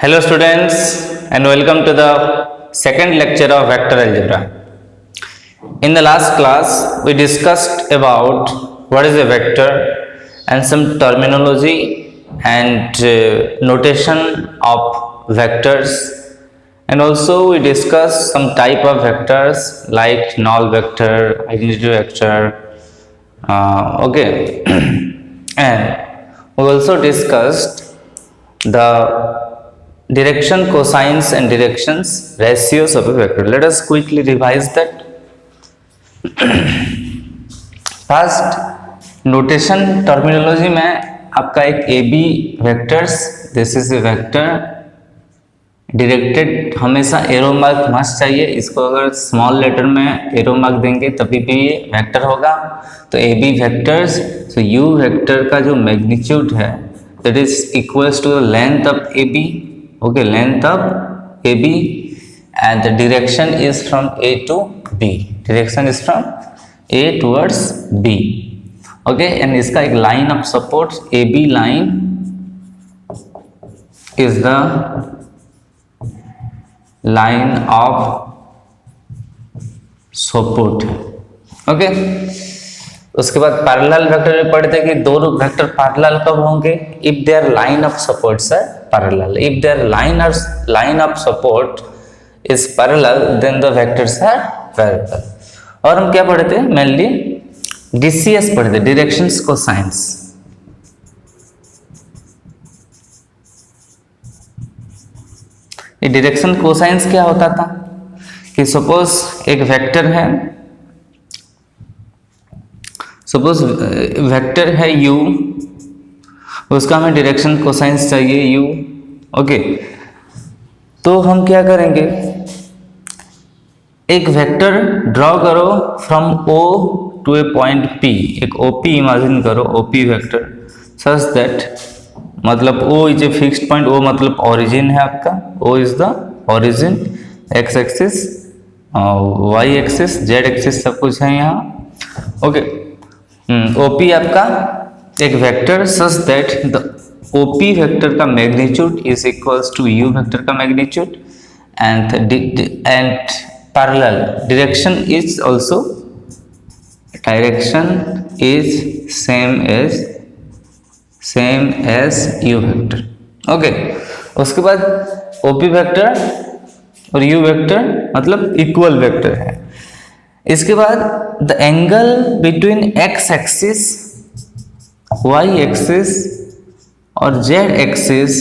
Hello students and welcome to the second lecture of vector algebra. In the last class we discussed about what is a vector and some terminology and notation of vectors, and also we discussed some type of vectors like null vector, identity vector, okay. And we also discussed the direction, cosines and directions, ratios of a vector. Let us quickly revise that. First notation terminology में आपका एक A B vectors, this is a vector directed, हमेशा arrow mark must चाहिए। इसको अगर small letter में arrow mark देंगे तभी भी ये वेक्टर होगा। तो ए बी वेक्टर्स, तो यू वेक्टर का जो मैग्नीट्यूड है that is equals to the length of A B, okay, length of AB, and the direction is from A to B, direction is from A towards B, okay, and इसका एक line of support AB line is the line of support, okay। उसके बाद parallel vector में पढ़ते कि दो vector parallel कब होंगे, if their line of supports are parallel. If their line of support is parallel then the vectors are parallel. और हम क्या पढ़ते हैं, मेनली डीसीएस पढ़ते, डायरेक्शंस कोसाइंस। ये डायरेक्शन कोसाइंस क्या होता था कि सपोज एक वेक्टर है, सपोज वेक्टर है u, उसका हमें डायरेक्शन कोसाइंस चाहिए u, ओके। तो हम क्या करेंगे, एक वेक्टर ड्रॉ करो from o to a point p, एक OP इमेजिन करो, OP वेक्टर सच दैट, मतलब o is a fixed point, o मतलब ओरिजिन है आपका, o is the origin, x axis, y axis, z axis सब कुछ है यहाँ, ओके। OP आपका एक vector such that the OP vector का magnitude is equals to U vector का magnitude, and parallel direction is also, direction is same as U vector, okay. उसके बाद OP वेक्टर और U वेक्टर मतलब equal vector है। इसके बाद the angle between x axis, y axis और z axis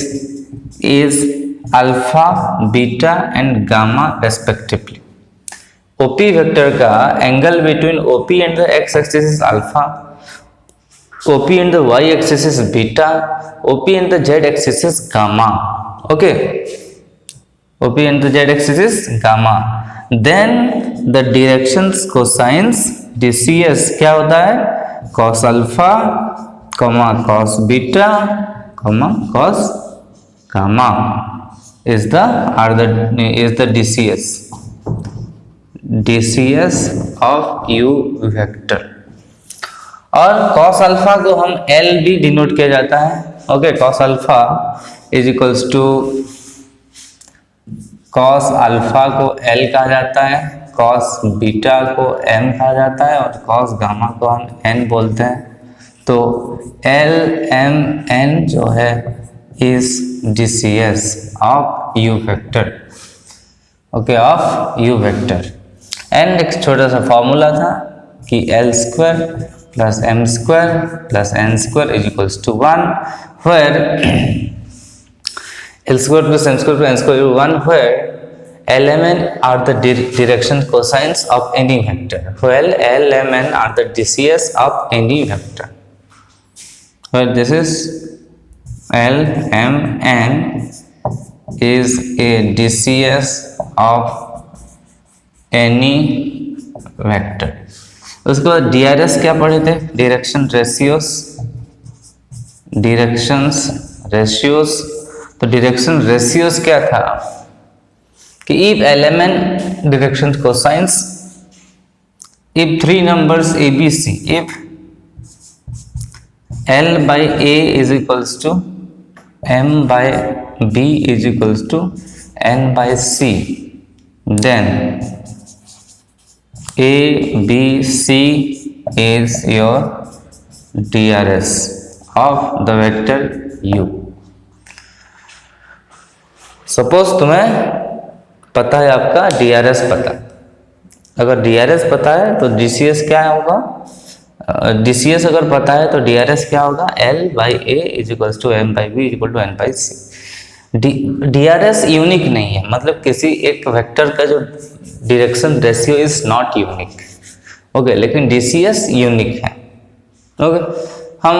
is alpha, beta and gamma respectively. OP vector का angle between OP and the x axis is alpha, OP and the y axis is beta, OP and the z axis is gamma, okay. OP and the z axis is gamma. Then the directions cosines DCS क्या होता है, cos alpha, cos beta, cos gamma is the DCS of U vector. और cos alpha को हम L भी denote किया जाता है, okay. cos alpha is equals to, cos alpha को L कहा जाता है, cos बीटा को M कहा जाता है, और cos गामा को हम N बोलते हैं। तो L M N जो है is DCS of U vector, okay, of U vector. And एक छोटा सा फॉर्मूला था कि L square plus M square plus N square is equals to 1, where L square plus M square plus N square is 1, where L M N are the direction cosines of any vector, where L M N are the DCS of any vector, where this is L M N is a DCS of any vector। उसके बाद DRS क्या पढ़े थे, direction ratios. तो direction ratios क्या था कि if element direction cosines, if three numbers ABC, if L by A is equals to M by b is equals to n by c, then a b c is your DRS of the vector u. Suppose तुम्हें पता है, आपका DRS पता है, अगर DRS पता है तो DCS क्या होगा, DCS अगर पता है तो DRS क्या होगा, L by A is equals to M by B is equal to N by C. DRS unique नहीं है, मतलब किसी एक वेक्टर का जो direction ratio is not unique, okay, लेकिन DCS यूनिक है. ओके, हम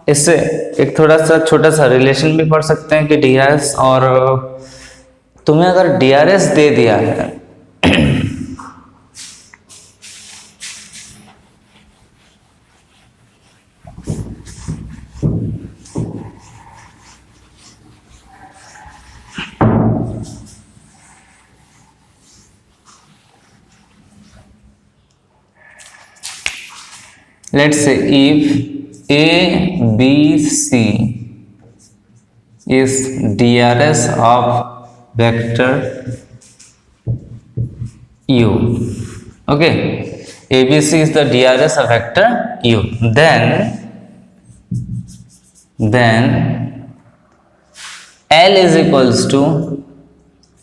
इससे एक थोड़ा सा छोटा सा रिलेशन भी पढ़ सकते हैं कि DRS और तुम्हें अगर DRS दे दिया है let's say if A B C is DRS of vector u, okay, ABC is the DRS of vector u, then L is equals to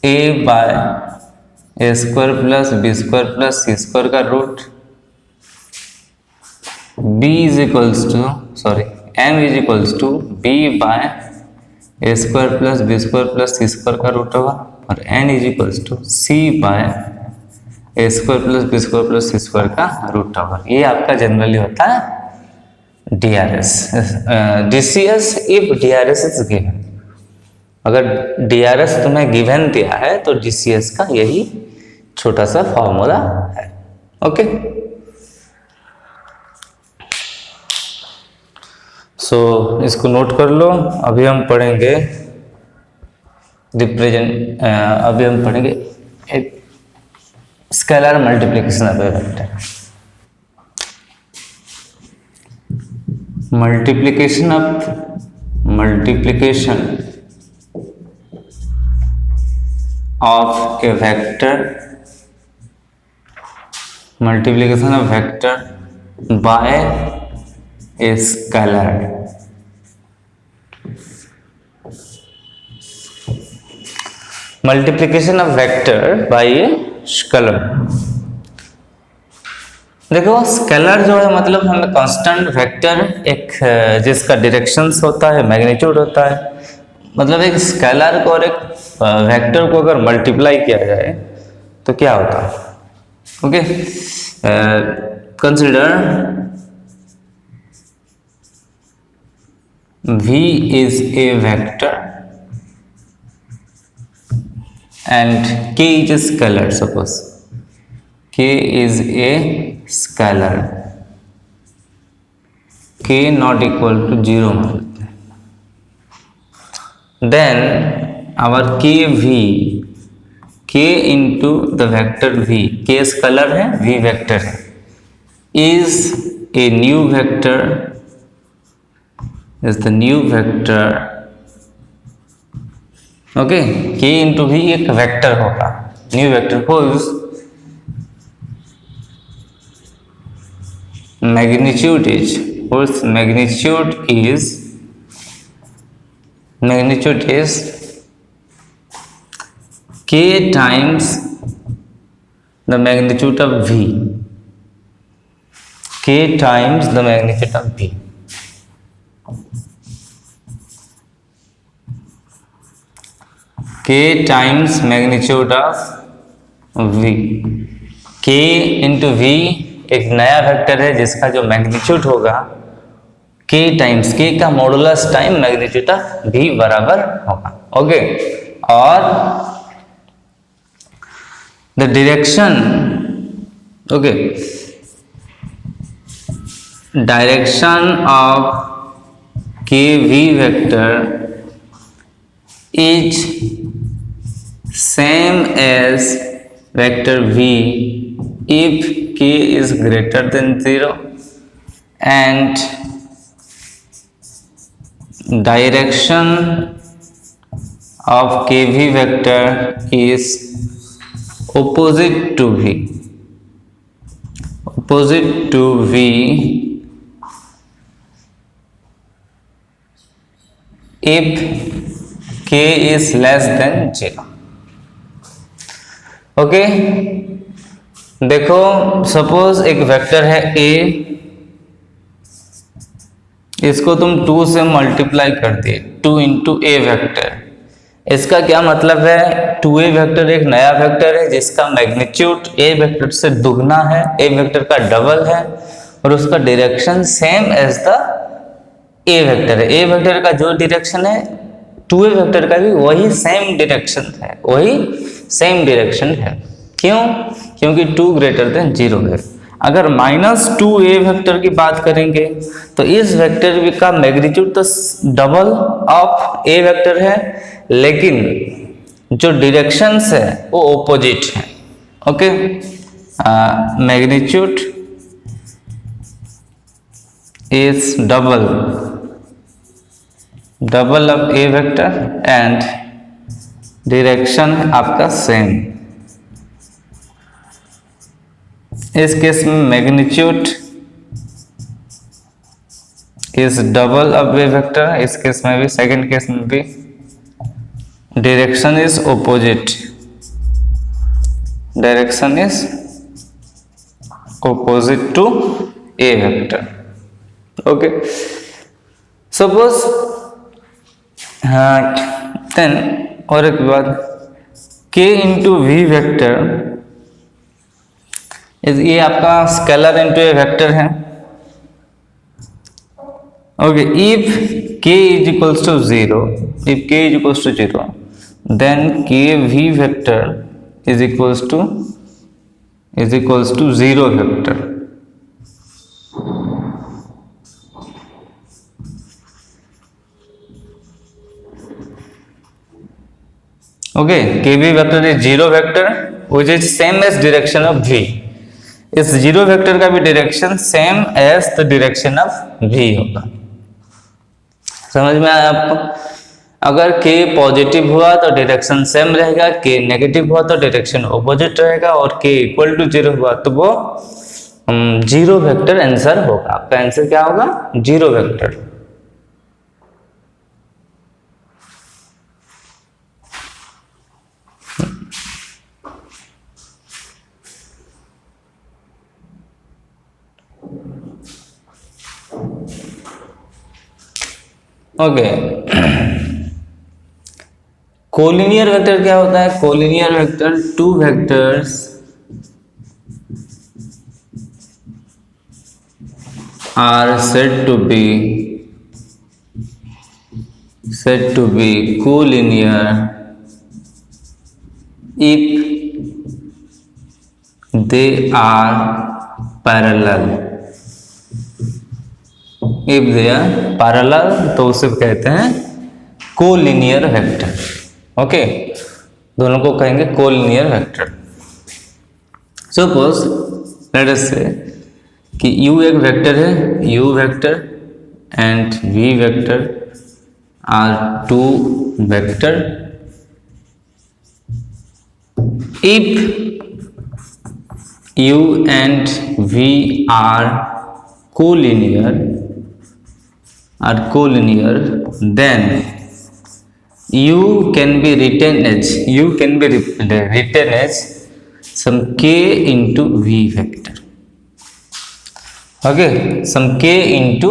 A by A square plus B square plus C square का root, B is equals to M is equals to B by A square plus B square plus C square का root होगा, और N is equals to C by A square plus B square plus C square का root होगा. ये आपका generally होता है DRS. DCS if DRS is given. अगर DRS तुम्हें गिवन दिया है तो DCS का यही छोटा सा फॉर्मूला है. ओके, सो इसको नोट कर लो. अभी हम पढ़ेंगे अभी हम पढ़ेंगे एक scalar multiplication of A vector. Multiplication of A vector, multiplication of vector by a scalar. Multiplication of vector by a scalar. देखो स्केलर जो है मतलब हमें कांस्टेंट वेक्टर, एक जिसका डायरेक्शंस होता है, मैग्नीट्यूड होता है, मतलब एक स्केलर को और एक वेक्टर को अगर मल्टीप्लाई किया जाए तो क्या होता है. Okay, consider V is a vector and K is a scalar. Suppose K is a scalar, K not equal to 0 मानते हैं. Then our K into the vector V, K scalar है, V vector है, is a new vector, is the new vector. Okay, K into V एक vector होगा, new vector whose magnitude is K times the magnitude of V, K times the magnitude of V. K times magnitude of V. K into V एक नया vector है जिसका जो magnitude होगा K times K का modulus time magnitude of V बराबर होगा. Okay, और the direction, okay, direction of KV vector is same as vector V if K is greater than 0 and direction of kv vector is opposite to v, opposite to v if k is less than 0. Okay, देखो suppose एक vector है a, इसको तुम 2 से multiply कर दिए, 2 into a vector. इसका क्या मतलब है, 2a वेक्टर एक नया वेक्टर है जिसका मैग्नीट्यूड a वेक्टर से दुगना है, a वेक्टर का डबल है और उसका direction same as the a vector है। a वेक्टर का जो डायरेक्शन है 2a वेक्टर का भी वही सेम डायरेक्शन है, वही सेम डायरेक्शन है। क्यों? क्योंकि 2 ग्रेटर देन 0 है। अगर -2a वेक्टर की बात करेंगे तो इस वेक्टर का मैग्नीट्यूड तो डबल ऑफ a वेक्टर है, लेकिन जो डायरेक्शंस है वो ऑपोजिट है। Okay, magnitude is double of a vector and direction आपका सेम। इस केस में magnitude is double of a vector, इस केस में भी, सेकंड केस में भी direction is opposite, direction is opposite to a vector. Okay, suppose then और एक बात, k इंटू वी वेक्टर, ये आपका स्केलर इंटू ए वेक्टर है। Okay, if k is equals to 0, if k is equals to 0 then k v vector is equals to 0 vector. Okay, kv vector is 0 vector which is same as direction of v। इस 0 vector का भी direction same as the direction of v होगा। समझ में आया आपको? अगर k positive हुआ तो डायरेक्शन सेम रहेगा, k नेगेटिव हुआ तो डायरेक्शन ऑपोजिट रहेगा, और k इक्वल टू 0 हुआ तो वो 0 वेक्टर आंसर होगा। आपका आंसर क्या होगा? 0 वेक्टर। ओके, कोलिनियर वेक्टर क्या होता है? Collinear vector 2 vectors are said to be collinear if they are parallel। If they are parallel तो उसे कहते हैं कोलिनियर वेक्टर। ओके, दोनों को कहेंगे collinear vector. Suppose let us say कि u एक वेक्टर है, u vector and v vector are 2 vector. If u and v are collinear, then u can be written as some k into v vector। Okay, some k into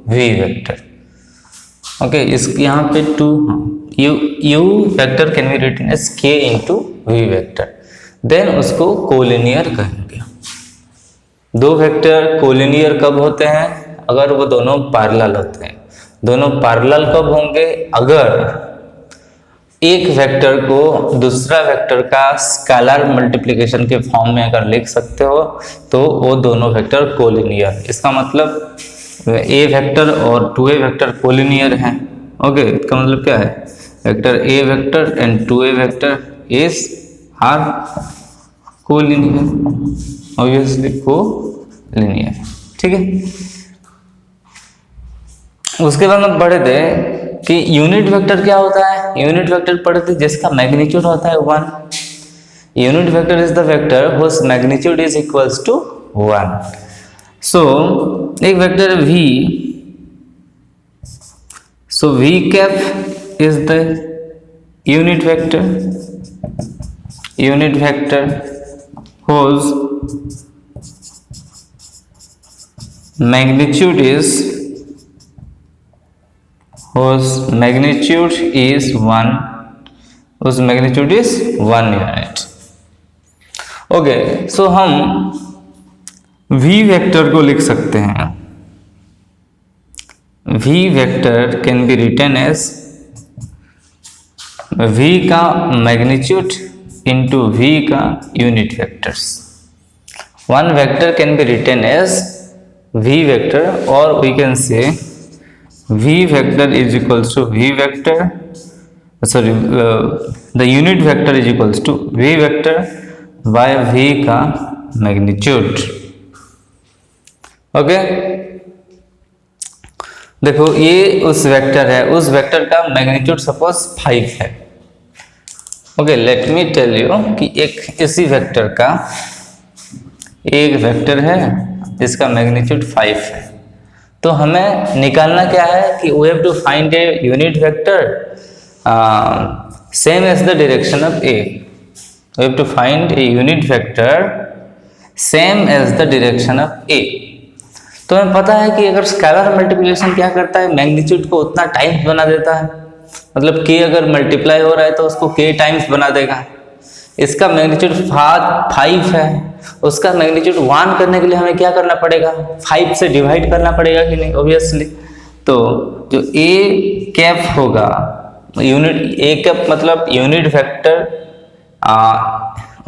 v vector। Okay, इस यहाँ पे 2 u vector can be written as k into v vector, then उसको collinear कहेंगे। 2 vector collinear कब होते हैं? अगर वो दोनों पैरेलल होते हैं। दोनों पैरेलल कब होंगे? अगर एक वेक्टर को दूसरा वेक्टर का स्केलर मल्टीप्लिकेशन के फॉर्म में अगर लिख सकते हो तो वो दोनों वेक्टर कोलिनियर। इसका मतलब ए वेक्टर और 2a वेक्टर कोलिनियर हैं। ओके, इसका मतलब क्या है? Vector A vector and 2a vector is are collinear, obviously collinear. ठीक है, उसके बाद हम पढ़े थे कि यूनिट वेक्टर क्या होता है, यूनिट वेक्टर पढ़ते जिसका मैग्नीट्यूड होता है 1। Unit vector is the vector whose magnitude is equals to 1। So एक vector v, so v cap is the unit vector whose magnitude is 1, whose magnitude is 1 unit. Okay, so हम v vector को लिख सकते हैं। v vector can be written as v का magnitude into v का unit vectors. One vector can be written as v vector, और we can से v vector is equals to v vector, sorry the unit vector is equals to v vector by v का magnitude. Okay, देखो ये उस vector है, उस vector का magnitude suppose 5 है। Okay, let me tell you कि एक इसी वेक्टर का एक वेक्टर है जिसका मैग्नीट्यूड 5 है। तो हमें निकालना क्या है कि we have to find a unit vector same as the direction of A. We have to find a unit vector same as the direction of A. तो हमें पता है कि अगर स्केलर मल्टीप्लिकेशन क्या करता है, मैग्नीट्यूड को उतना टाइम्स बना देता है। मतलब k अगर मल्टीप्लाई हो रहा है तो उसको k टाइम्स बना देगा। इसका मैग्नीट्यूड 5 है, उसका मैग्नीट्यूड 1 करने के लिए हमें क्या करना पड़ेगा, 5 से डिवाइड करना पड़ेगा कि नहीं, ऑब्वियसली। तो जो a कैप होगा, यूनिट a कैप मतलब unit vector,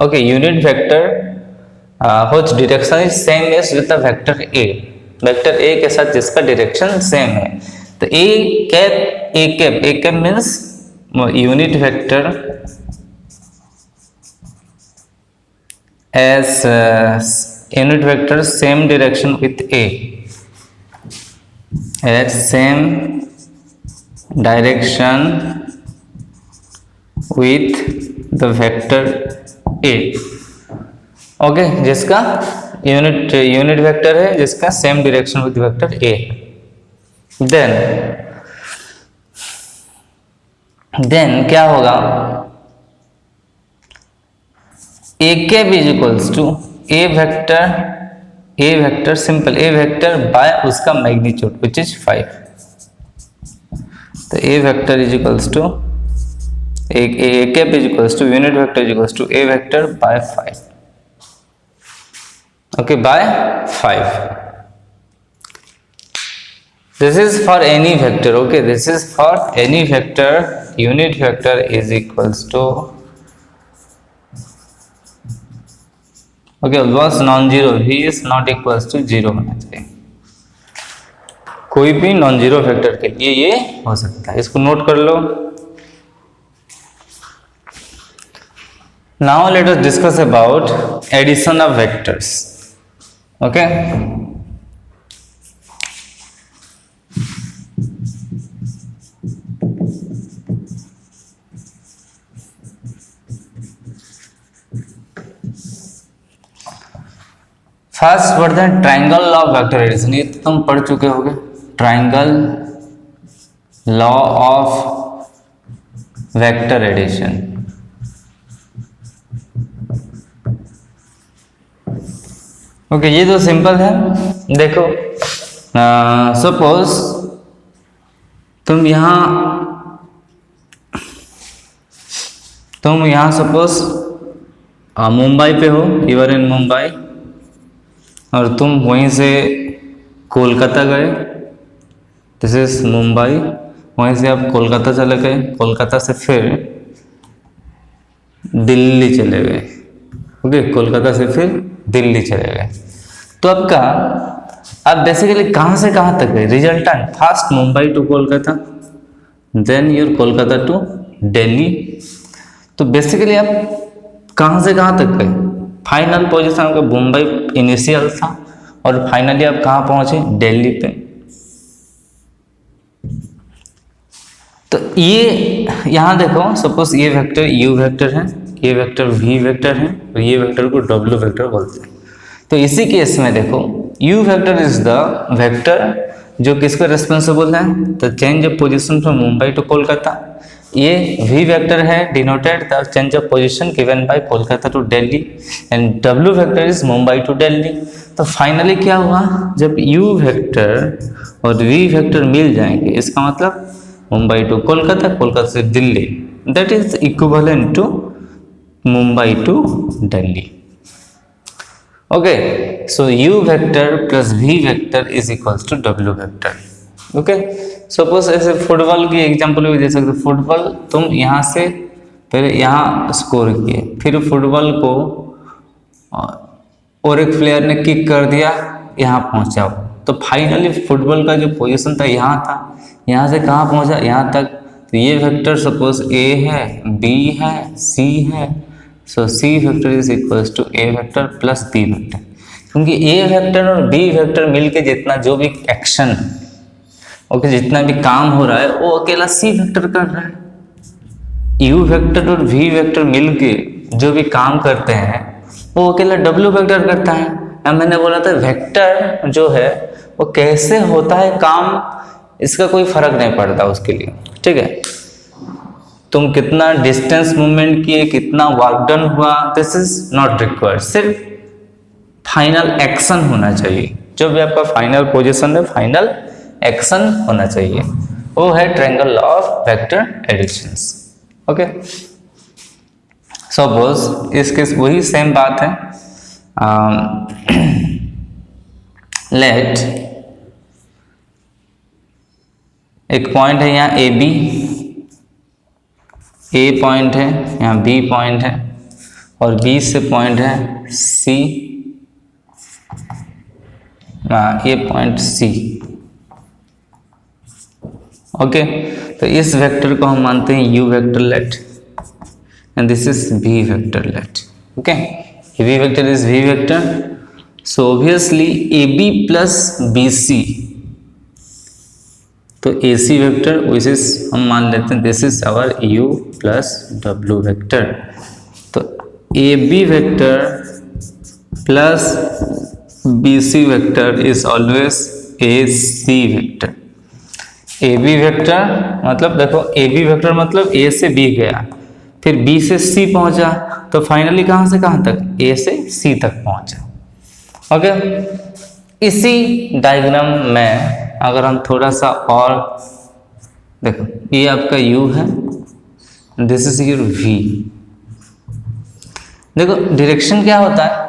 okay, unit vector which direction is same as with the vector a, vector a के साथ जिसका डायरेक्शन सेम है। तो a cap means unit vector as unit vector same direction with a, as same direction with the vector a। Okay, जिसका unit vector है जिसका same direction with vector a। Then क्या होगा, a cap is equals to a vector simple a vector by उसका magnitude which is 5। तो a vector is equals to a cap is equals to unit vector is equals to a vector by 5। Okay, by 5। This is for any vector. Okay, this is for any vector. Unit vector is equals to, okay, was non-zero, v is not equals to 0 होना चाहिए। कोई भी non zero vector के लिए ये हो सकता है, इसको नोट कर लो। Now let us discuss about addition of vectors. Okay. First पढ़ते हैं triangle law of vector addition. ये तो तुम पढ़ चुके होगे, triangle law of vector addition. Okay, ये तो सिंपल है। देखो, सपोज तुम यहाँ सपोज मुंबई पे हो, यू आर इन मुंबई, और तुम वहीं से कोलकाता गए, दिस इज मुंबई, वहीं से आप कोलकाता चले गए, कोलकाता से फिर दिल्ली चले गए। ओके, कोलकाता से फिर दिल्ली चले गए। तो आप बेसिकली कहाँ से कहाँ तक गए, resultant first Mumbai to Kolkata, then your Kolkata to Delhi. तो बेसिकली आप कहाँ से कहाँ तक गए, फाइनल पोजीशन आपका मुंबई इनिशियल था और फाइनली आप कहाँ पहुंचे, दिल्ली पे। तो ये यहाँ देखो, सपोज ये वेक्टर u वेक्टर है, ये वेक्टर v वेक्टर है, और ये वेक्टर को w वेक्टर बोलते हैं। तो इसी केस में देखो u vector is the vector जो किसको रेस्पॉन्सिबल है, the change of position from Mumbai to Kolkata. ये v वेक्टर है denoted the change of position given by Kolkata to Delhi, and w vector is Mumbai to Delhi. तो फाइनली क्या हुआ, जब u वेक्टर और v वेक्टर मिल जाएंगे, इसका मतलब मुंबई टू कोलकाता, कोलकाता से Delhi, that is equivalent to Mumbai to Delhi. Okay, so u vector plus v vector is equals to w vector. Okay, suppose ऐसे फुटबॉल की एग्जांपल भी दे सकते। फुटबॉल तुम यहाँ से पहले यहाँ स्कोर किए, फिर फुटबॉल को और एक प्लेयर ने किक कर दिया, यहाँ पहुँचा, तो फाइनली फुटबॉल का जो पोजीशन था यहाँ था, यहाँ से कहाँ पहुँचा, यहाँ तक। तो ये वेक्टर सपोज a है, b है, c है, so c vector is equals to a vector plus b vector, क्योंकि a वेक्टर और b वेक्टर मिलके जितना जो भी एक्शन, ओके, जितना भी काम हो रहा है वो अकेला c वेक्टर कर रहा है। u वेक्टर और v वेक्टर मिलके जो भी काम करते हैं वो अकेला w वेक्टर करता है। अब मैंने बोला था वेक्टर जो है वो कैसे होता है काम, इसका कोई फर्क नहीं पड़ता उसके लिए, ठीक है। तुम कितना डिस्टेंस मूवमेंट किए, कितना वर्क डन हुआ, दिस इज नॉट रिक्वायर्ड, सिर्फ फाइनल एक्शन होना चाहिए। जो भी आपका फाइनल पोजीशन है, फाइनल एक्शन होना चाहिए, वो है triangle law of vector additions. Okay, suppose इसके वही सेम बात है। लेट एक पॉइंट है यहाँ ए बी, ए पॉइंट है, यहाँ बी पॉइंट है, और बी से पॉइंट है सी, ये पॉइंट सी। ओके, तो इस वेक्टर को हम मानते हैं u vector let, and this is v vector let. Okay, v vector is v vector, so obviously ab plus bc, तो ac वेक्टर विच इज हम मान लेते हैं this is our u plus w vector. तो ab vector plus bc vector is always ac vector. ab vector मतलब देखो, ab vector मतलब a से b गया, फिर b से c पहुंचा, तो फाइनली कहां से कहां तक, a से c तक पहुंचा। ओके, इसी डायग्राम में अगर हम थोड़ा सा और देखो, ये आपका u है, दिस इज योर v। देखो डायरेक्शन क्या होता है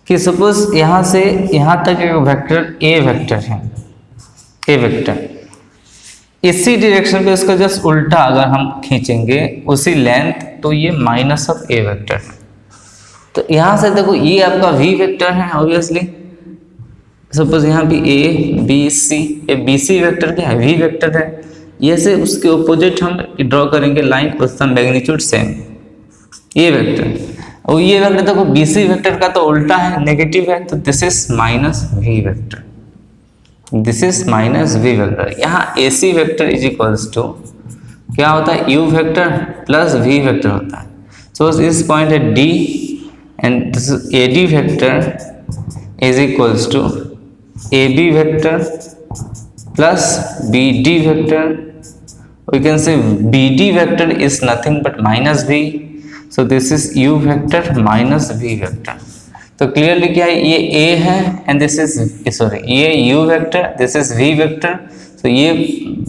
कि सपोज यहां से यहां तक एक वेक्टर a वेक्टर है, a वेक्टर, इसी डायरेक्शन पे इसका जस्ट उल्टा अगर हम खींचेंगे उसी लेंथ, तो ये माइनस ऑफ ए वेक्टर। तो यहाँ से देखो ये आपका v वेक्टर है, ऑब्वियसली सपोज यहाँ भी a b c, ये बी सी वेक्टर क्या है, v वेक्टर है। ये से उसके ऑपोजिट हम ड्रॉ करेंगे लाइन, उसका मैग्नीट्यूड सेम, ये वेक्टर, और ये वेक्टर देखो बी सी वेक्टर का तो उल्टा है, नेगेटिव है, तो this is minus v vector, this is minus v vector. यहाँ ac vector is equals to क्या होता है, u vector plus v vector होता है। सो इस पॉइंट है d, and this is ad vector is equals to ab vector plus bd vector. We can say bd vector is nothing but minus v, so this is u vector minus v vector. तो clearly क्या है, ये a है and this is sorry, ये u vector, this is v vector. तो ये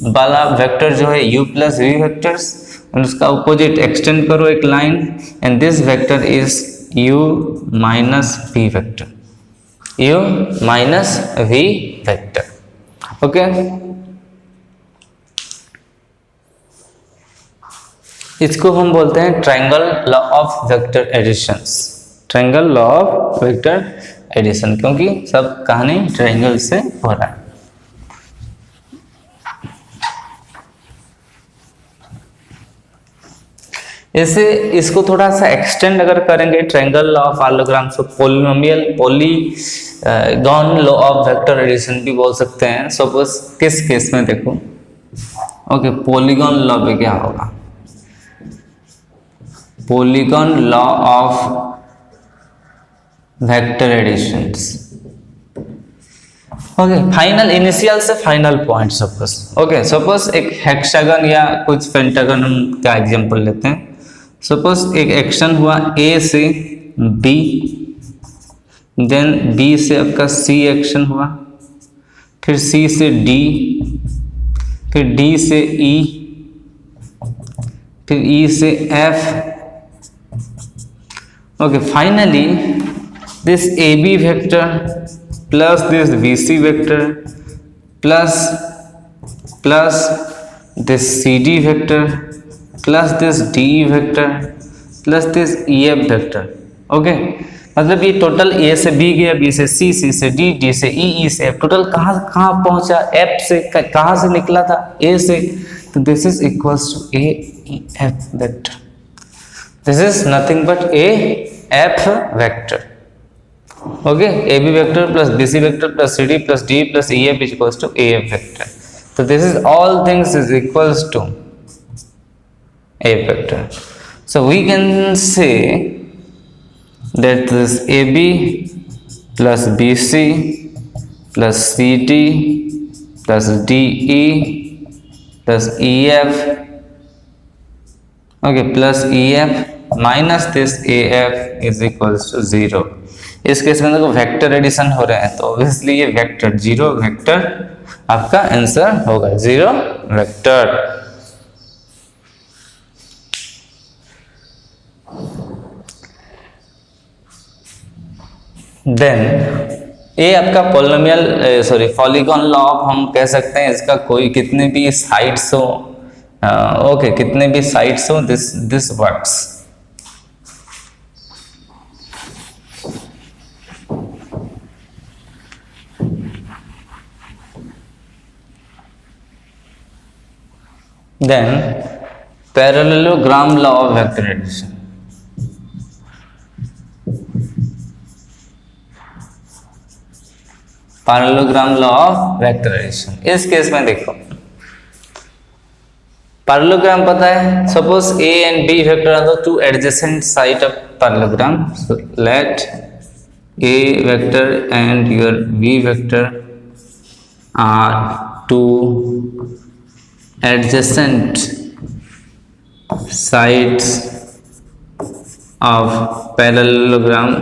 वाला vector जो है u प्लस v वेक्टर्स, उसका अपोजिट एक्सटेंड करो एक line, and this vector is u minus v vector, u minus v vector. Okay, इसको हम बोलते हैं triangle law of vector additions, triangle law of vector addition, क्योंकि सब कहानी ट्रायंगल से हो रहा है। ऐसे इसको थोड़ा सा एक्सटेंड अगर करेंगे, triangle law of parallelogram, so polynomial polygon law of vector addition भी बोल सकते हैं। सपोज किस केस में देखो, ओके, पॉलीगॉन लॉ पे क्या होगा? Polygon law of vector additions. Okay, final initial से final point suppose. Okay, suppose एक हेक्सागन या कुछ पेंटागन हम का एग्जांपल लेते हैं। सपोज एक एक्शन हुआ ए से बी, देन बी से आपका सी एक्शन हुआ, फिर सी से डी, फिर डी से ई, फिर ई से F. Okay, finally this AB vector plus this BC vector plus this CD vector plus this DE vector plus this EF vector। Okay, मतलब ये टोटल A से B गया, B से C, C से D, D से E, E से F, total कहाँ कहाँ पहुंचा? F से। कहाँ से निकला था? A से। तो this is equals to A E F vector। This is nothing but A F vector। Okay, AB vector plus BC vector plus CD plus D plus EF is equals to AF vector। So this is all things is equals to AF vector। So we can say that this AB plus BC plus CD plus DE plus EF, okay, plus EF minus this AF is equals to 0। इस case में देखो vector addition हो रहे हैं, तो obviously ये vector 0 vector आपका answer होगा, 0 वेक्टर। देन ये आपका पॉलिनोमियल सॉरी पॉलीगॉन लॉ हम कह सकते हैं। इसका कोई कितने भी साइड्स हो, ओके, कितने भी साइड्स हो, this works. Then parallelogram law of vector addition। Parallelogram law of vector addition. इस केस में देखो पैरेललोग्राम पता है, suppose A and B vector are the two adjacent side of parallelogram. So let A vector and your B vector are two adjacent sides of parallelogram।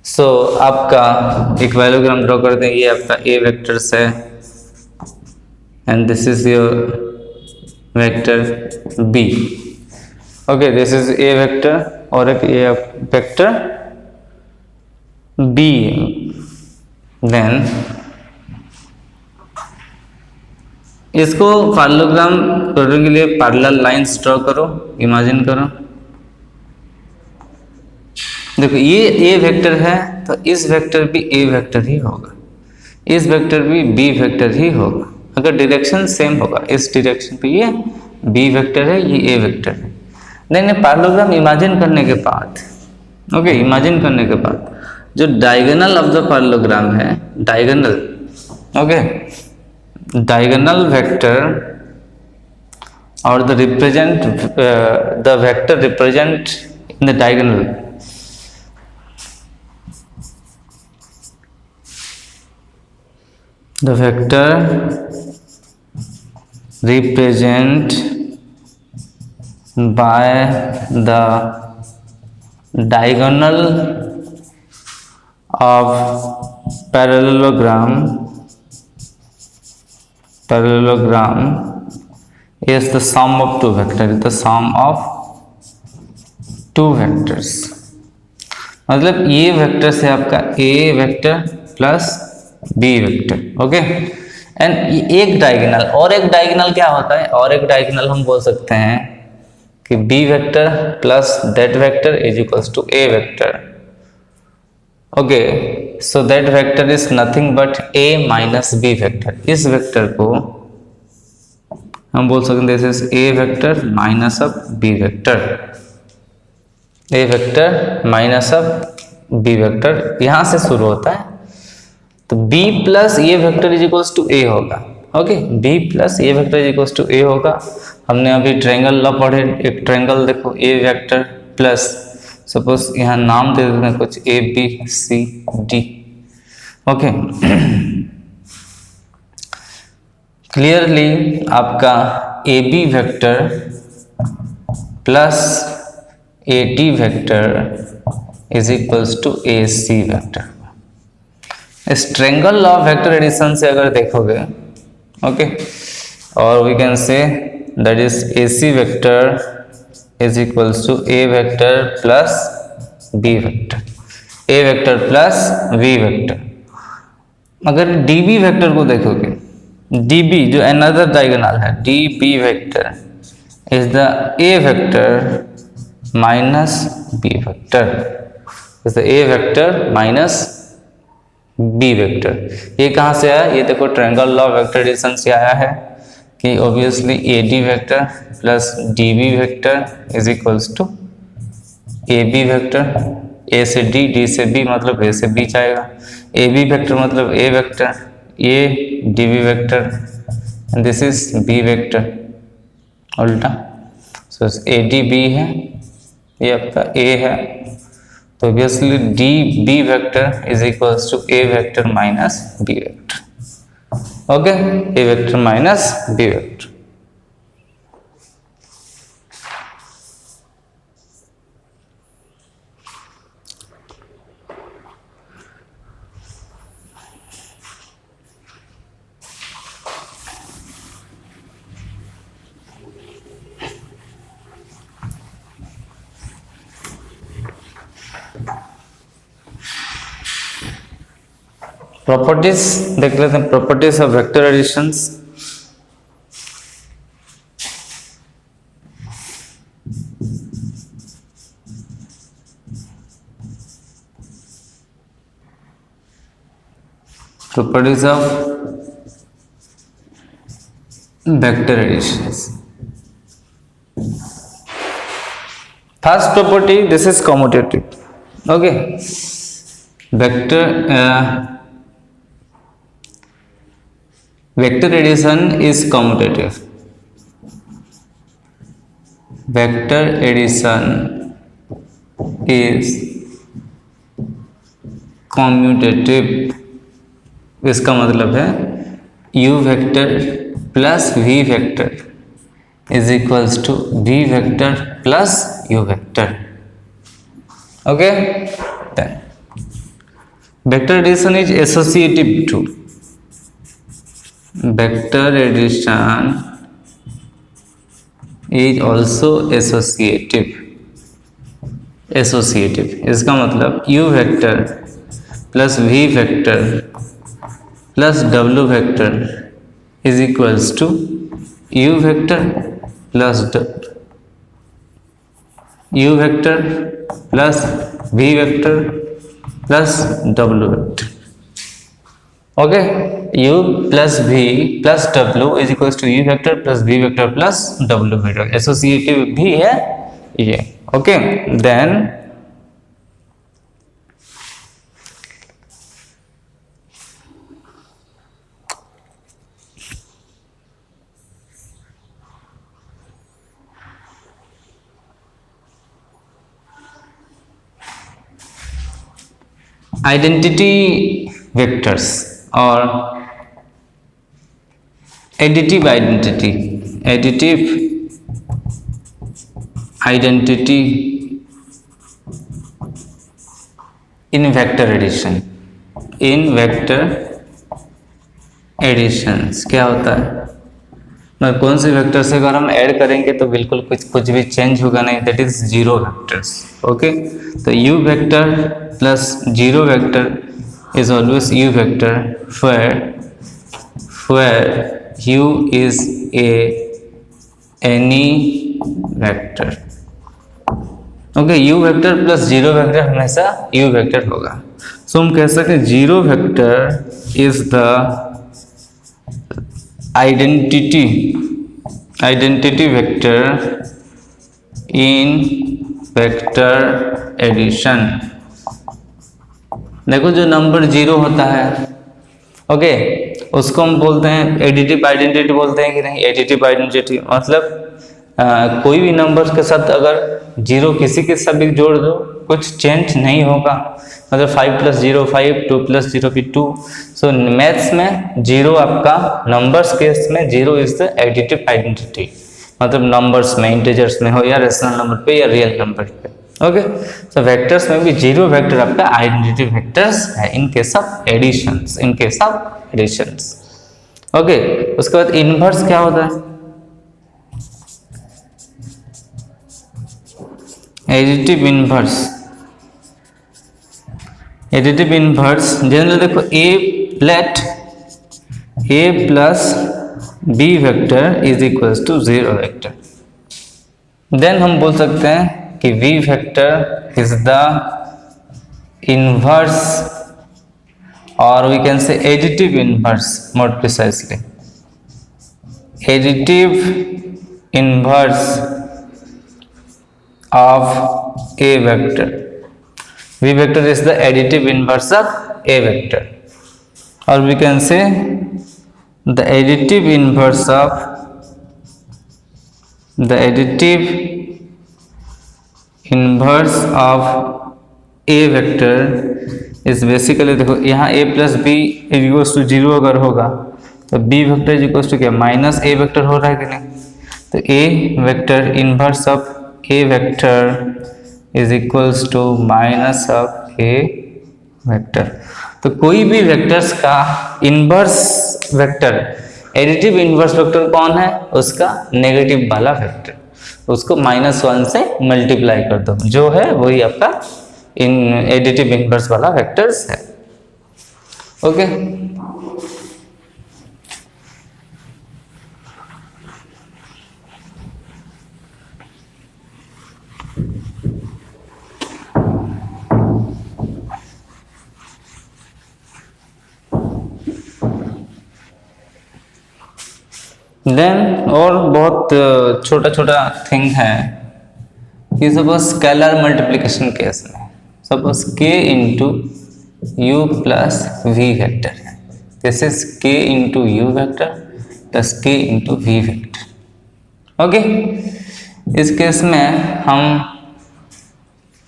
सो आपका एक parallelogram draw करते हैं। ये आपका A वेक्टर है and this is your vector B। Okay, this is A vector और एक A vector B। Then इसको पैरेललोग्राम करने के लिए पैरेलल लाइंस ड्रॉ करो, इमेजिन करो। देखो ये A वेक्टर है तो इस वेक्टर भी A वेक्टर ही होगा, इस वेक्टर भी B वेक्टर ही होगा। अगर डायरेक्शन सेम होगा, इस डायरेक्शन पे ये B वेक्टर है, ये A वेक्टर है। नहीं पैरेललोग्राम इमेजिन करने के बाद, ओके, इमेजिन करने के बाद जो डायगोनल ऑफ द पैरेललोग्राम है, डायगोनल, ओके, डायगोनल वेक्टर और the represent the vector represent in the diagonal, the vector represent by the diagonal of parallelogram is the sum of two vectors, the sum of two vectors। मतलब ये vector से आपका A vector plus B vector, okay. And एक diagonal और एक diagonal क्या होता है, और एक डायगोनल हम बोल सकते हैं कि B vector plus that vector is equals to A vector, okay. So that vector is nothing but A minus B vector. इस वेक्टर को हम बोल सकते हैं this is A vector minus of B vector, A vector minus of B vector. यहां से शुरू होता है, तो b प्लस ये vector is equals to a होगा। ओके, b प्लस ये vector is equals to a होगा। हमने अभी ट्रायंगल लॉ पढ़े, एक ट्रायंगल देखो a वेक्टर प्लस सपोज यहाँ नाम दे देते हैं कुछ a b c d। Okay, clearly आपका A B vector plus A D vector is equals to A C vector. इस triangle law of vector addition से अगर देखोगे, ओके, और we can say that is A C vector is equals to A vector plus B vector, A vector plus B vector. अगर D B vector को देखोगे, D B जो another diagonal है, D B vector is the A vector minus B vector, is the A vector minus B vector. ये कहाँ से आया? ये देखो ट्रायंगल लॉ वेक्टर एडिशन से आया है कि obviously A D vector plus D B vector is equals to A B vector. A से डी, डी से बी मतलब ए से बी जाएगा, ए बी वेक्टर मतलब A vector, A D B vector, this is B vector उल्टा। So ए D B है, ये आपका ए है, तो obviously D B vector is equals to A vector minus B vector. Okay, A vector minus B vector. Properties देख लेते हैं, properties of vector additions. Properties of vector additions. First property, this is commutative. Okay, vector vector addition is commutative. Vector addition is commutative। इसका मतलब है u vector plus v vector is equals to v vector plus u vector. Okay, then vector addition is associative too, vector addition is also associative। इसका मतलब u vector plus v vector plus w vector is equals to u vector plus u vector plus v vector plus w vector. Okay, u plus v plus w is equals to u vector plus v vector plus w vector. Associative भी है ये। Okay, then identity vectors और additive identity, in vector addition, क्या होता है? मतलब कौन से वेक्टर से अगर हम ऐड करेंगे तो बिल्कुल कुछ भी चेंज होगा नहीं, that is zero vectors. Okay, तो u vector plus zero vector is always u vector where u is any vector। Okay, u vector plus zero vector हमेशा u वेक्टर होगा। सो हम कह सकते हैं zero vector is the identity vector in vector addition. देखो जो number zero होता है ओके, उसको हम बोलते हैं एडिटिव आइडेंटिटी बोलते हैं कि नहीं। एडिटिव आइडेंटिटी मतलब कोई भी नंबर के साथ अगर जीरो किसी के साथ भी जोड़ दो कुछ चेंज नहीं होगा। मतलब 5 + 0 5, 2 + 0 भी 2। सो मैथ्स में जीरो आपका नंबर्स केस में zero is the additive identity, मतलब नंबर्स में इंटीजर्स में हो या रेशनल नंबर पे या रियल नंबर पे। ओके, सो वेक्टर्स में भी जीरो वेक्टर आपका आइडेंटिटी वेक्टर्स है in case of additions, in case of additions. Okay, उसके बाद इनवर्स क्या होता है? Additive inverse, additive inverse general देखो let a plus b vector is equals to 0 vector, then हम बोल सकते हैं कि v vector is the inverse और we can say additive inverse more precisely, additive inverse of a vector. V vector is the additive inverse of a vector, or we can say the additive inverse of a vector is basically देखो यहाँ a + b equals to 0 अगर होगा तो b vector equals to क्या -a vector हो रहा है कि नहीं। तो a vector inverse of a vector is equals to minus of a vector। तो कोई भी वेक्टर्स का inverse vector, additive inverse vector कौन है? उसका नेगेटिव वाला वेक्टर, उसको -1 से मल्टीप्लाई कर दो, जो है वही आपका एडिटिव इनवर्स वाला वेक्टर्स है। ओके, देन और बहुत छोटा छोटा थिंग है कि सपोज स्केलर मल्टीप्लिकेशन केस में suppose k into u plus v vector है, this is k into you vector plus k into v vector. Okay, इस केस में हम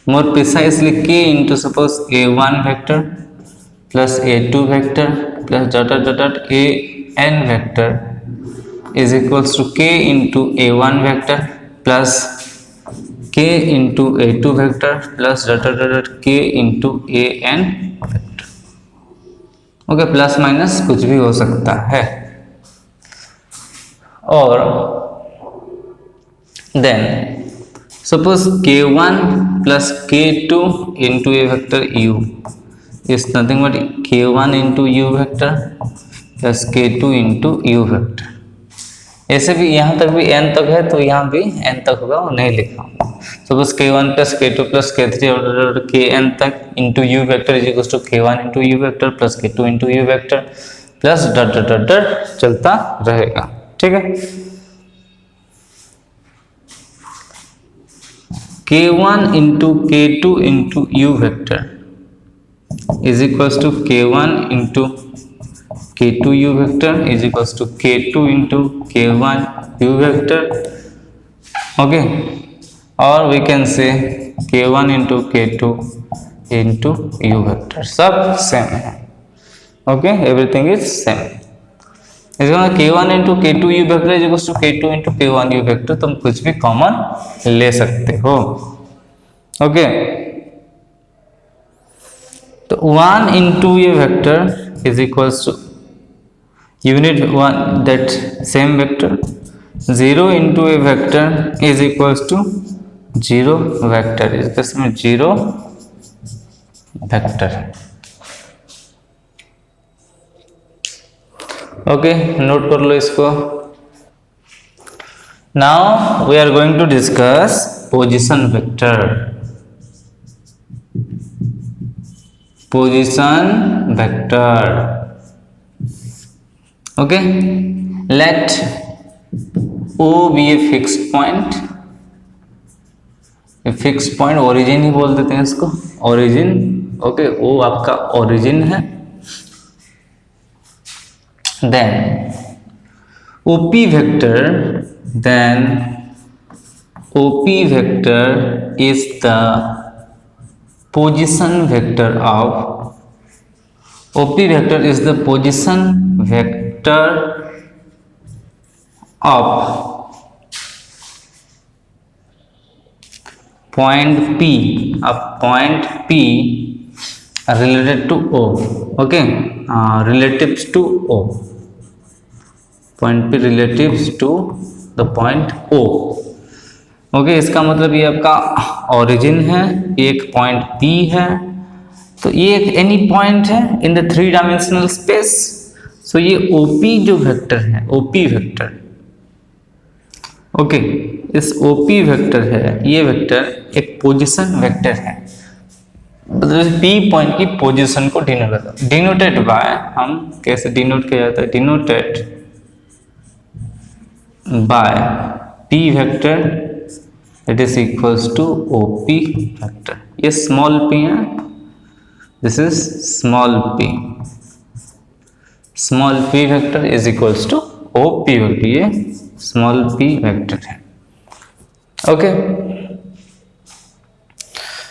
more precisely k into suppose a1 vector plus a2 vector plus dot dot an vector is equals to k into a1 vector plus k into a2 vector plus dot k into an vector। Okay, plus minus कुछ भी हो सकता है। और then suppose k1 plus k2 into a vector u is nothing but k1 into u vector plus k2 into u vector। ऐसे भी यहाँ तक भी n तक है तो यहाँ भी n तक होगा, वो नहीं लिखा। Suppose k1 plus k2 plus k3 और kn तक into you vector is equal to k1 into you vector plus k2 into you vector plus dot dot dot चलता रहेगा। ठीक है, k1 into k2 into you vector is equal to k1 into k2 u vector is equals to k2 into k1 u vector। okay, or we can say k1 into k2 into u vector, सब same है। Okay, everything is same. इसका k1 into k2 u vector is equals to k2 into k1 u vector, तुम कुछ भी common ले सकते हो। Okay, तो 1 into a vector is equals to you need one that same vector, 0 into a vector is equals to 0 vector, इसमें 0 vector है। Okay, note कर लो इसको। Now we are going to discuss position vector. Position vector, okay, let O be a fixed point, a fixed point, origin ही बोल देते हैं इसको, origin। Okay, O आपका origin है then OP vector is the position vector of OP vector is the position vector of point P related to O. Okay, relatives to O. Point P relatives to the point O. Okay इसका मतलब ये आपका origin है, एक point P है, तो ये एक एनी पॉइंट है इन द 3 डायमेंशनल स्पेस. सो ये OP जो वेक्टर है, OP वेक्टर, ओके इस OP वेक्टर है, ये वेक्टर एक पोजीशन वेक्टर है, मतलब P पॉइंट की पोजीशन को डिनोट करता है. डिनोटेड बाय, हम कैसे डिनोट किया जाता है, denoted by P vector it is equals to OP vector. ये स्मॉल p है, this is small p vector is equals to OP vector. ये स्मॉल p वेक्टर है. Okay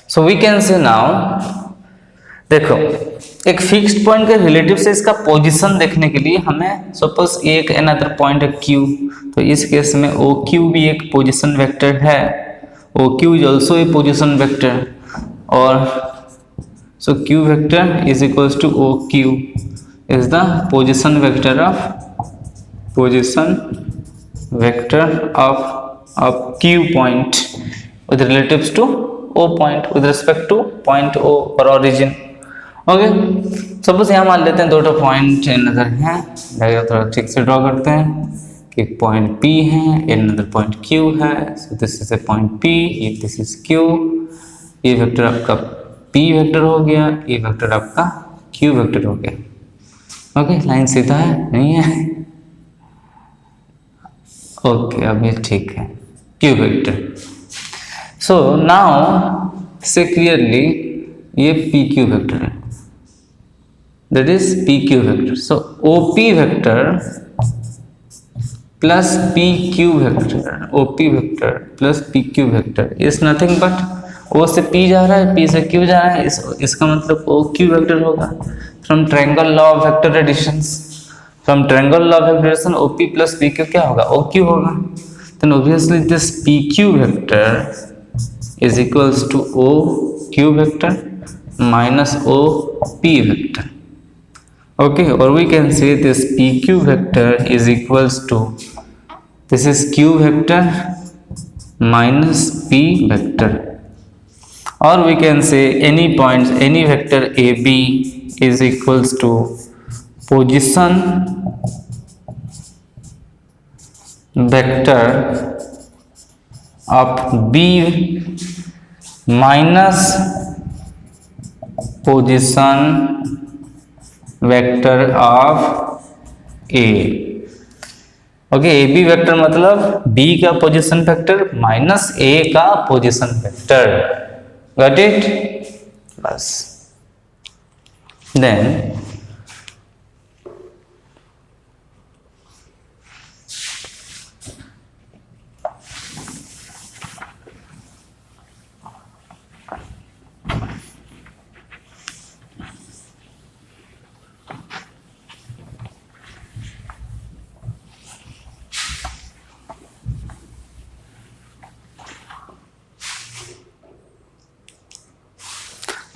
so we can say now, देखो एक fixed point के relative से इसका position देखने के लिए हमें सपोज एक अनदर पॉइंट है Q, तो इस केस में OQ भी एक पोजीशन वेक्टर है, OQ is also a position vector, और so Q vector is equals to OQ is the position vector of Q point with relatives to O point with respect to point O or origin. Okay suppose यहाँ मान लेते हैं दो point नजर हैं, थोड़ा ठीक से ड्रॉ करते हैं कि एक पॉइंट P है, अनदर पॉइंट Q है. So this is A point P, this is Q. ये वेक्टर आपका P वेक्टर हो गया, ये वेक्टर आपका Q वेक्टर हो गया. ओके लाइन सीधा है, नहीं है? ओके अब ये ठीक है, Q वेक्टर. सो नाउ से क्लियरली ये PQ वेक्टर है, that is PQ vector. So OP vector plus PQ vector is nothing but O से P जा रहा है, P से Q जा रहा है, इसका मतलब OQ vector होगा. From triangle law of vector additions, OP plus PQ क्या होगा, OQ होगा. Then obviously this PQ vector is equals to OQ vector minus OP vector. Okay, or we can say this PQ vector is equals to, this is Q vector minus P vector, or we can say any points, any vector AB is equals to position vector of B minus position vector of A. Okay AB vector मतलब B का position vector minus A का position vector. Got it? बस. Then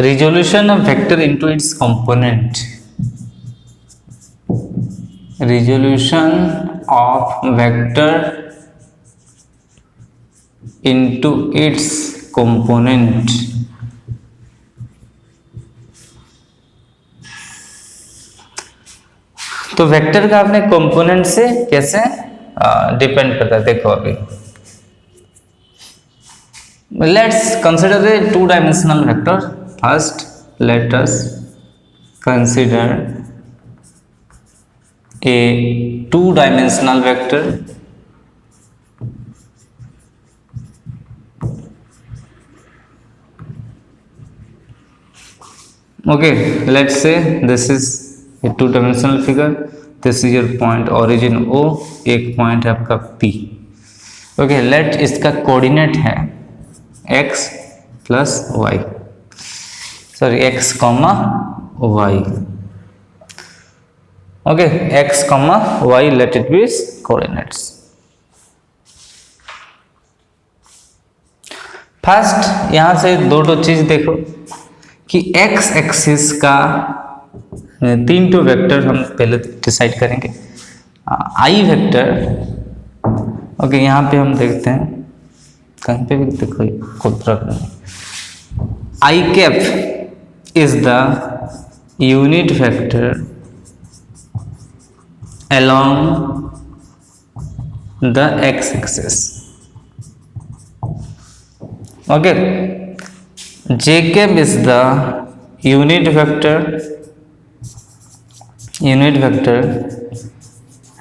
resolution of vector into its component. Resolution of vector into its component. तो vector का अपने component से कैसे depend करता है, देखो अभी let's consider a 2-dimensional vector. First, let us consider a 2-dimensional vector. Okay, let's say this is a 2-dimensional figure. This is your point origin O, एक पॉइंट है आपका P। ओके, लेट इसका कोऑर्डिनेट है x plus Y, sorry x comma Y. Okay, x comma Y, let it be coordinates. First यहां से दो चीज देखो कि x एक्सिस का 3 वेक्टर हम पहले डिसाइड करेंगे। i वेक्टर, ओके, यहाँ पे हम देखते हैं, कहीं पे भी देखो खुद रखना, i cap is the unit vector along the x axis। okay, j cap is the unit vector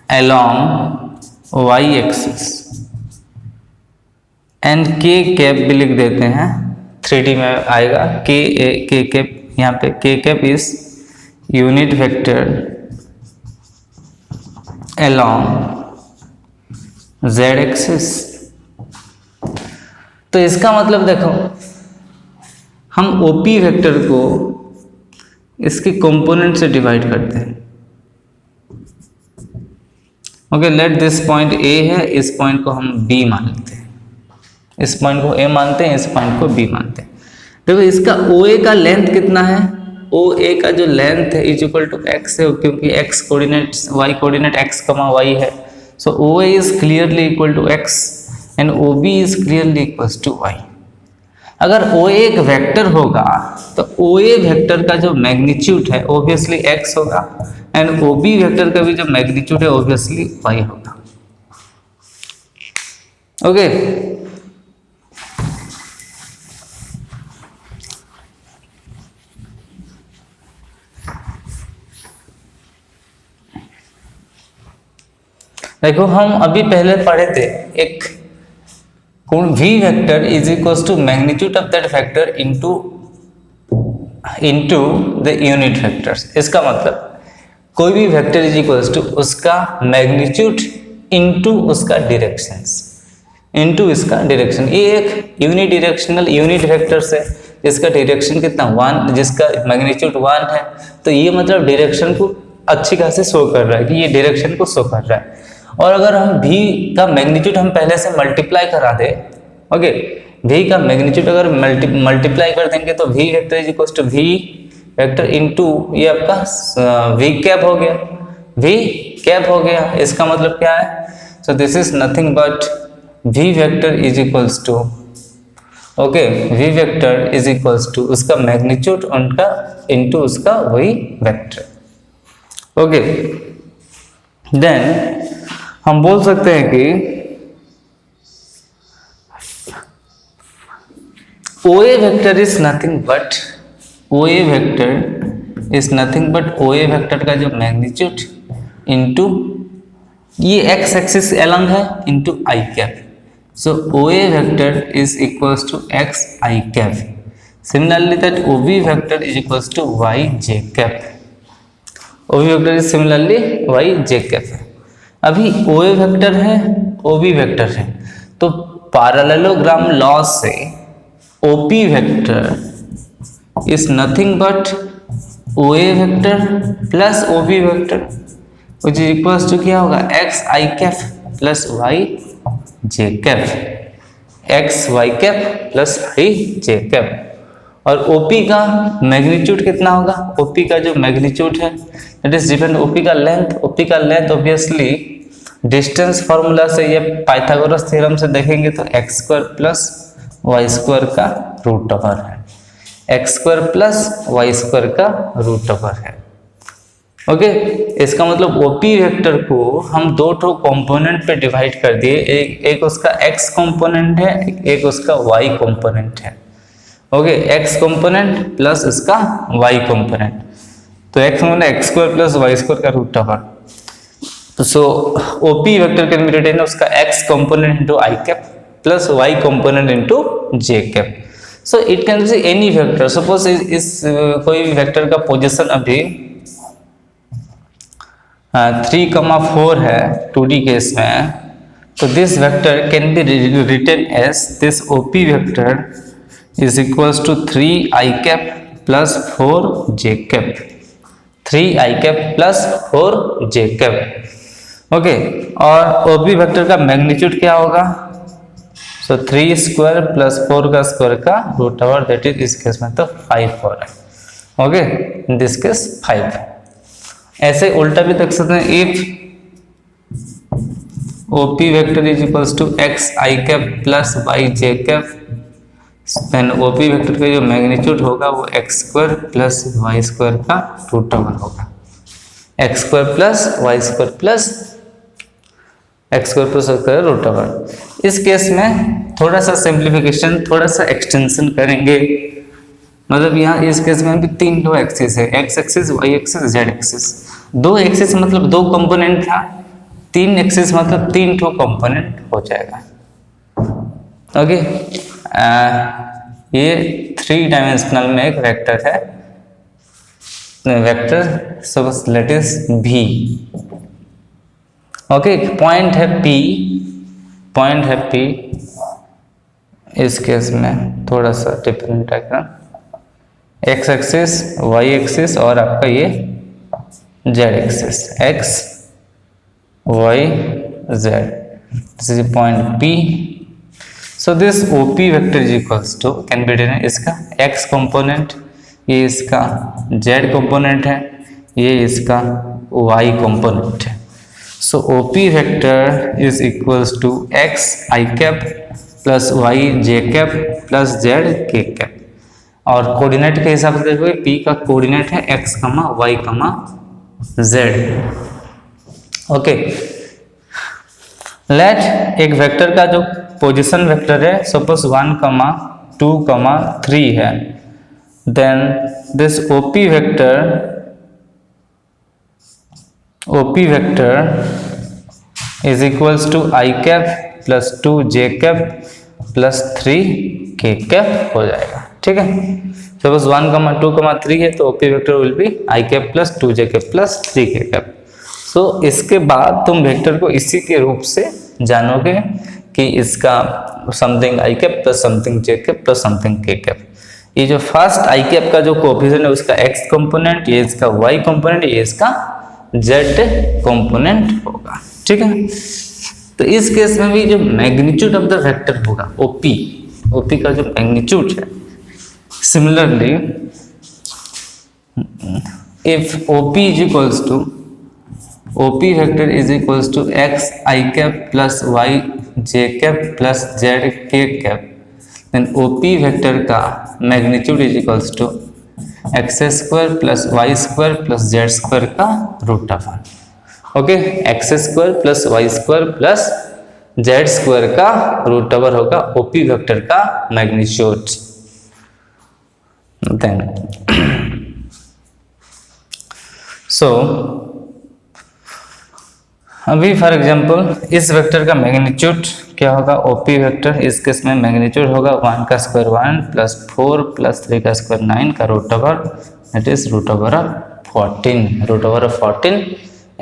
along y axis and k cap भी लिख देते हैं, 3D में आएगा k cap, यहाँ पे k cap is unit vector along z axis. तो इसका मतलब देखो, हम OP वेक्टर को इसके कंपोनेंट से डिवाइड करते हैं। Okay, let this point A है, इस पॉइंट को हम B मान लेते हैं, इस पॉइंट को A मानते हैं, इस पॉइंट को B मानते हैं। देखो इसका OA का लेंथ कितना है, OA का जो लेंथ है इज इक्वल टू x है, क्योंकि x coordinate y coordinate x comma y है, so OA is clearly equal to x and OB is clearly equal to y। अगर OA एक वेक्टर होगा तो OA वेक्टर का जो मैग्नीट्यूड है ऑब्वियसली x होगा एंड OB वेक्टर का भी जो मैग्नीट्यूड है ऑब्वियसली y होगा। ओके, देखो हम अभी पहले पढ़े थे, एक v vector is equal to magnitude of that vector into the unit vectors. इसका मतलब कोई भी वेक्टर इज इक्वल टू उसका मैग्नीट्यूड इनटू उसका डायरेक्शंस, इनटू इसका डायरेक्शन। ये एक यूनिडायरेक्शनल यूनिट वेक्टर्स है जिसका डायरेक्शन कितना 1, जिसका मैग्नीट्यूड 1 है, तो ये मतलब डायरेक्शन को अच्छी खासी शो कर रहा है कि ये डायरेक्शन को शो कर रहा है। और अगर हम v का मैग्नीट्यूड हम पहले से मल्टीप्लाई करा दे, ओके, v का मैग्नीट्यूड अगर मल्टीप्लाई कर देंगे तो v vector is equal to v vector into ये आपका v कैप हो गया, v कैप हो गया। इसका मतलब क्या है, so this is nothing but v vector is equals to, okay, v vector is equals to उसका मैग्नीट्यूड उनका इनटू उसका वही वेक्टर। ओके, देन हम बोल सकते हैं कि OA vector is nothing but OA vector का जो मैग्नीट्यूड इनटू ये x एक्सिस अलग है into i cap, so OA vector is equals to x i cap. Similarly that OB vector is equals to y j cap, OB vector is similarly y j cap है। अभी OA vector है, OB vector है, तो parallelogram law से OP vector is nothing but OA vector plus OB vector which is equals to क्या होगा, x i cap plus y j cap, x y cap plus i j cap. और OP का magnitude कितना होगा, OP का जो magnitude है that is depend OP का लेंथ ऑब्वियसली डिस्टेंस फार्मूला से या पाइथागोरस थ्योरम से देखेंगे तो x square plus Y square का रूट ओवर है, x square plus Y square का रूट ओवर है। ओके, इसका मतलब OP वेक्टर को हम दो ठो कंपोनेंट पे डिवाइड कर दिए, एक उसका x कंपोनेंट है, एक उसका y कंपोनेंट है। ओके, x कंपोनेंट प्लस इसका y कंपोनेंट, तो x मतलब x square plus Y square का रूट ओवर। तो so OP vector can be written उसका x component into i cap plus y component into j cap. So it can be any vector, suppose इस कोई भी vector का position अभी 3,4 है 2D case में, तो this vector can be written as this OP vector is equals to 3i cap plus 4j cap, 3i cap plus 4j cap. Okay, और OP vector का मैग्नीट्यूड क्या होगा? सो 3 स्क्वायर प्लस 4 का square का root over, that is इस case में तो 5 हो रहा है। Okay, in this case 5। ऐसे उल्टा भी देख सकते हैं, if OP vector is equals to xi cap plus yj cap, then OP vector का जो मैग्नीट्यूड होगा वो x square plus y square का रूट ओवर होगा, x square plus y square plus x square plus y square root over. इस case में थोड़ा सा सिंप्लीफिकेशन, थोड़ा सा एक्सटेंशन करेंगे, मतलब यहाँ इस केस में भी 3 दो एक्सिस है, x axis, y axis, z axis. 2 axis मतलब 2 कंपोनेंट था, 3 एक्सिस मतलब 3 ठो कंपोनेंट हो जाएगा। ओके, ये 3 डायमेंशनल में एक वेक्टर है, vector suppose late is v। Okay, point है P, पॉइंट है P। इस केस में थोड़ा सा डिफरेंट है, x एक्सिस, y एक्सिस और आपका ये z axis, x y z, this is point P। So this OP vector is equals to, can be written, इसका x कंपोनेंट, ये इसका z कंपोनेंट है, ये इसका y कंपोनेंट है। So OP vector is equals to x i cap plus y j cap plus z k cap. और coordinate के हिसाब से देखोगे, P का कोऑर्डिनेट है x, y, z। Okay, let एक वेक्टर का जो पोजीशन वेक्टर है सपोज 1, 2, 3 है, then this OP vector is equals to i cap plus 2j cap plus 3k cap हो जाएगा। ठीक है, सपोज 1, 2, 3 है तो OP vector will be i cap plus 2j cap plus 3k cap. So इसके बाद तुम वेक्टर को इसी के रूप से जानोगे कि इसका something i cap plus something j cap plus something k cap. ये जो फर्स्ट i कैप का जो कोएफिशिएंट है उसका x कंपोनेंट, ये इसका y कंपोनेंट, ये इसका z कंपोनेंट होगा। ठीक है, तो इस केस में भी जो मैग्नीट्यूड ऑफ द वेक्टर होगा OP का जो मैग्नीट्यूड है, similarly if OP is equals to, OP vector is equals to x i cap plus y j cap plus z k cap, then OP vector का magnitude is equals to x square plus y square plus z square का root over. Okay, x square plus y square plus z square का root over होगा OP vector का magnitude. Then so अभी for example इस vector का magnitude क्या होगा, OP vector, इस केस में मैग्नीट्यूड होगा 1 का स्क्वायर 1 प्लस 4 प्लस 3 का स्क्वायर 9 का root over, that is root over of 14, root over of 14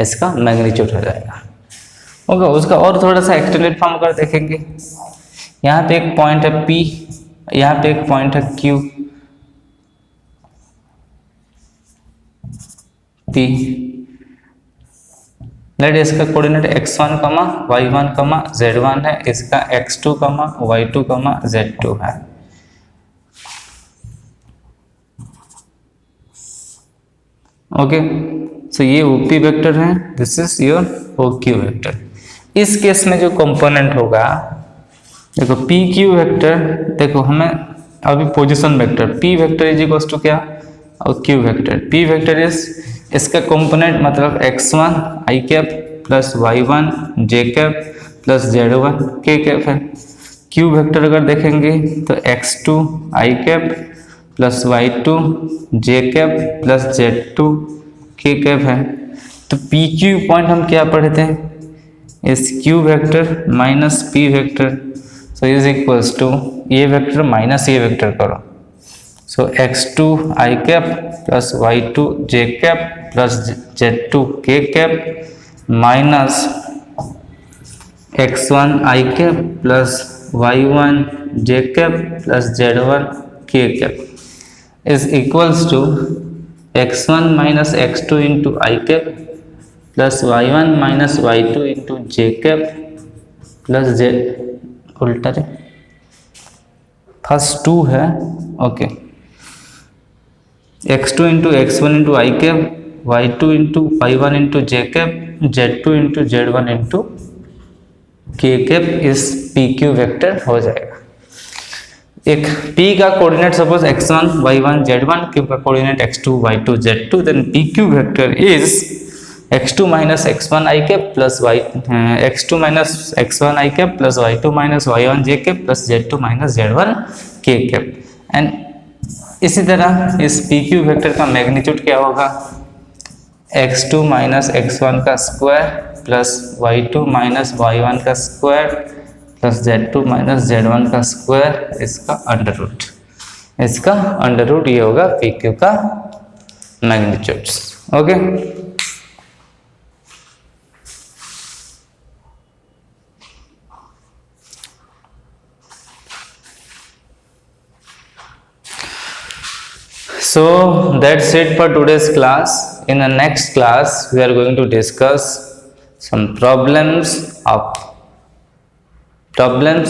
इसका मैग्नीट्यूड हो जाएगा। ओके, उसका और थोड़ा सा एक्सटेंडेड फॉर्म कर देखेंगे। यहाँ पे एक पॉइंट है P, यहाँ पे एक पॉइंट है Q, P, लेट इसका कोऑर्डिनेट x1, y1, z1 है, इसका x2, y2, z2 है। ओके, सो ये OP वेक्टर है, this is your OQ vector. इस केस में जो कंपोनेंट होगा, देखो PQ वेक्टर, देखो हमें अभी position vector P vector is equals to क्या, और Q vector, P vector is, इसका कंपोनेंट मतलब x1 i cap plus y1 j cap plus z1 k cap है। Q वेक्टर अगर देखेंगे तो x2 i cap plus y2 j cap plus z2 k cap है। तो PQ पॉइंट हम क्या पढ़े थे, इस Q vector minus P vector, so is equals to ये वेक्टर माइनस ये वेक्टर करो, So x2 I cap plus y2 j cap plus z2 k cap minus x1 I cap plus y1 j cap plus z1 k cap is equals to x1 minus x2 into I cap plus y1 minus y2 into j cap plus z उल्टा है, first 2 है, okay, x2 into x1 into i cap, y2 into y1 into j cap, z2 into z1 into k cap इस p q vector हो जाएगा। एक p का coordinate suppose x1 y1 z1, q का coordinate x2 y2 z2, then pq vector is x2 minus x1 i cap plus y x2 minus x1 i cap plus y2 minus y1 j cap plus z2 minus z1 k cap. And इसी तरह इस pq vector का magnitude क्या होगा, x2 minus x1 का square plus y2 minus y1 का square plus z2 minus z1 का square, इसका अंडर रूट, इसका अंडर रूट ये होगा pq का magnitude. Okay, so that's it for today's class. In the next class we are going to discuss some problems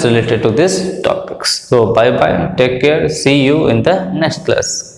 related to this topics. So bye bye, take care, see you in the next class.